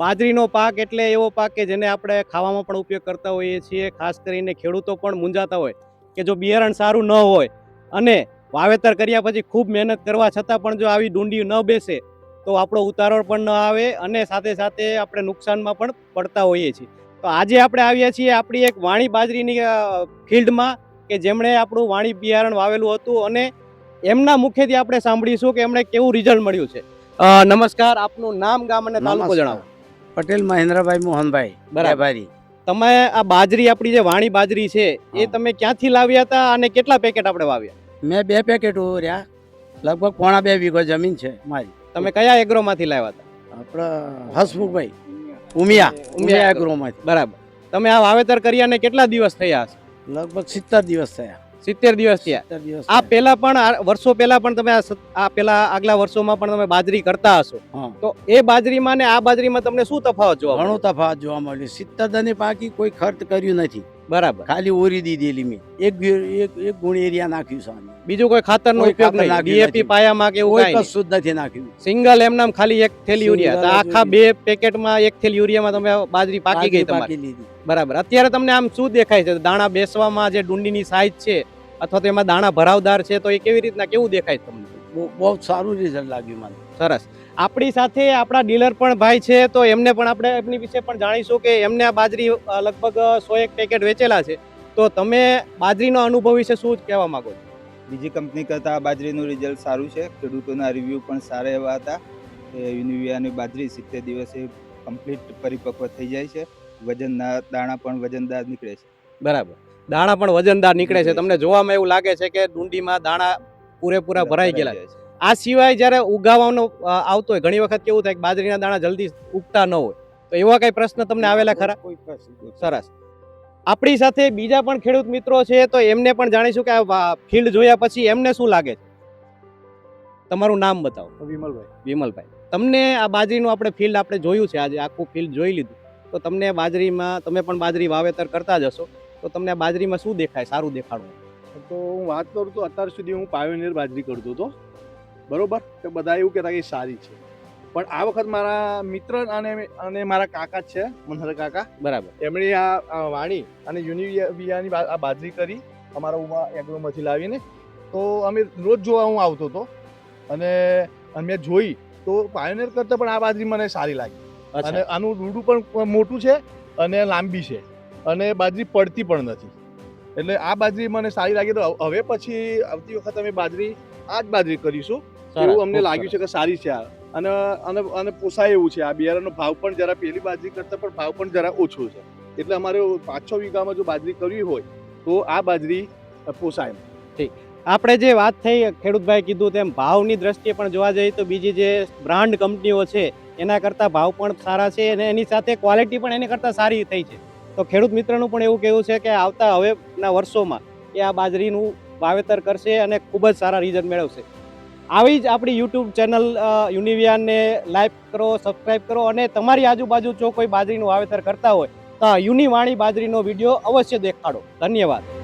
બાજરીનો પાક એટલે એવો પાક કે જેને આપણે ખાવામાં પણ ઉપયોગ કરતા હોઈએ છીએ. ખાસ કરીને ખેડૂતો પણ મૂંઝાતા હોય કે જો બિયારણ સારું ન હોય અને વાવેતર કર્યા પછી ખૂબ મહેનત કરવા છતાં પણ જો આવી ડુંડી ન બેસે તો આપણો ઉતારો પણ ન આવે અને સાથે સાથે આપણે નુકસાનમાં પણ પડતા હોઈએ છીએ. તો આજે આપણે આવ્યા છીએ આપણી એક વાણી બાજરીની ફિલ્ડમાં કે જેમણે આપણું વાણી બિયારણ વાવેલું હતું અને એમના મુખેથી આપણે સાંભળીશું કે એમણે કેવું રિઝલ્ટ મળ્યું છે. નમસ્કાર, આપનું નામ, ગામ અને તાલુકો જણાવો. પટેલ મહેન્દ્રભાઈ મોહનભાઈ બરાબર. તમે આ બાજરી આપણી જે વાણી બાજરી છે એ તમે ક્યાંથી લાવ્યા હતા અને કેટલા પેકેટ આપણે વાવ્યા? મેં 2 પેકેટ રહ્યા, લગભગ 2.5 વીઘો જમીન છે મારી. તમે કયા એગ્રોમાંથી લાવ્યા હતા? આપણા હસમુખભાઈ ઉમિયા એગ્રોમાંથી. બરાબર. તમે આ વાવેતર કર્યાને કેટલા દિવસ થયા હશે? લગભગ 70 દિવસ થયા. 70 દિવસ થયા. 70 દિવસ આ પહેલા પણ વર્ષો પહેલા પણ તમે આ પેલા આગલા વર્ષોમાં પણ તમે બાજરી કરતા હશો. તો એ બાજરીમાં ને આ બાજરીમાં તમને શું તફાવત જોવા મળ્યો? ઘણો તફાવત જોવા મળ્યો. 70 દને પાકી કોઈ ખર્ચ કર્યું નથી. બરાબર. ખાલી ઓરી દીધેલી મેં એક ગુણ એરિયા નાખ્યું સામે. બીજું કોઈ ખાતરનો ઉપયોગ નહીં, ડીએપી પાયામાં કે એવું કાંઈ કશું જ નથી નાખ્યું. સિંગલ એમનામ ખાલી એક થેલી યુરિયા. તો આખા 2 પેકેટમાં એક થેલી યુરિયામાં તમે બાજરી પાકી ગઈ તમારી. બરાબર. અત્યારે તમને આમ શું દેખાય છે? દાણા બેસવામાં જે ડુંડીની સાઈઝ છે અથવા તો એમાં દાણા ભરાવદાર છે તો એ કેવી રીતના કેવું દેખાય તમને? બહુ સારું રિઝલ્ટ લાગ્યું મને. સરસ. આપણી સાથે આપણા ડીલર પણ ભાઈ છે તો એમને પણ આપણે એમની વિશે પણ જાણીશું કે એમને આ બાજરી લગભગ 101 પેકેટ વેચેલા છે. તો તમે બાજરીનો અનુભવ વિશે શું કહેવા માંગો છો? બીજી કંપની કરતાં આ બાજરીનું રિઝલ્ટ સારું છે. ખેડૂતોના રિવ્યૂ પણ સારા એવા હતા. યુનિવિયાની બાજરી 70 દિવસે કમ્પ્લીટ પરિપક્વ થઈ જાય છે. વજનના દાણા પણ વજનદાર નીકળે છે. બરાબર. દાણા પણ વજનદાર નીકળે છે. તમને જોવામાં એવું લાગે છે કે ડુંડીમાં દાણા પૂરેપૂરા ભરાઈ ગયેલા છે. આ સિવાય જ્યારે ઉગાવવાનો આવતો હોય ઘણી વખત કેવું થાય કે બાજરીના દાણા જલ્દી ઉગતા ન હોય, તો એવા કઈ પ્રશ્ન તમને આવેલા ખરા? કોઈ પ્રશ્ન. સરસ. આપણી સાથે બીજા પણ ખેડૂત મિત્રો છે તો એમને પણ જાણીશું કે આ ફિલ્ડ જોયા પછી એમને શું લાગે છે. તમારું નામ બતાવો. વિમલભાઈ. તમને આ બાજરીનું આપણે ફિલ્ડ આપણે જોયું છે, આજે આખું ફિલ્ડ જોઈ લીધું, તો તમને બાજરીમાં તમે પણ બાજરી વાવેતર કરતા જ હશો, તો તમને આ બાજરીમાં શું દેખાય સારું દેખાડવું? તો હું વાત કરું તો અત્યાર સુધી હું પાયોનિયર બાજરી કરતો હતો, બરોબર. તો બધા એવું કહેતા કે સારી છે, પણ આ વખત મારા મિત્ર અને મારા કાકા છે, મનહર કાકા, બરાબર, એમણે આ વાણી અને યુનિવિયાની આ બાજરી કરી અમારા ઉમા એગ્રોમાંથી લાવીને. તો અમે રોજ જોવા હું આવતો હતો અને મેં જોઈ તો પાયોનિયર કરતાં પણ આ બાજરી મને સારી લાગી. અને આનું રૂડું પણ મોટું છે અને લાંબી છે અને બાજરી પડતી પણ નથી. એટલે આ બાજરી મને સારી લાગી. તો હવે પછી આવતી વખત અમે બાજરી આ જ બાજરી કરીશું. એવું અમને લાગ્યું છે કે સારી છે આ, અને પોસાય એવું છે. આ બિયારણનો ભાવ પણ જરા પેલી બાજરી કરતાં પણ ભાવ પણ જરા ઓછો છે. એટલે અમારે 5-6 વીઘામાં જો બાજરી કરવી હોય તો આ બાજરી પોસાય. ઠીક. આપણે જે વાત થઈ, ખેડૂતભાઈ કીધું તેમ ભાવની દ્રષ્ટિએ પણ જોવા જઈએ તો બીજી જે બ્રાન્ડ કંપનીઓ છે એના કરતાં ભાવ પણ સારા છે અને એની સાથે ક્વોલિટી પણ એની કરતાં સારી થઈ છે. તો ખેડૂત મિત્રનું પણ એવું કહેવું છે કે આવતા હવેના વર્ષોમાં એ આ બાજરીનું વાવેતર કરશે અને ખૂબ જ સારા રિઝલ્ટ મેળવશે. આવી જ આપણી યુટ્યુબ ચેનલ યુનિવિયાને લાઈક કરો, સબસ્ક્રાઈબ કરો અને તમારી આજુબાજુ જો કોઈ બાજરીનું વાવેતર કરતા હોય તો યુનિવાણી બાજરીનો વિડીયો અવશ્ય દેખાડો. ધન્યવાદ.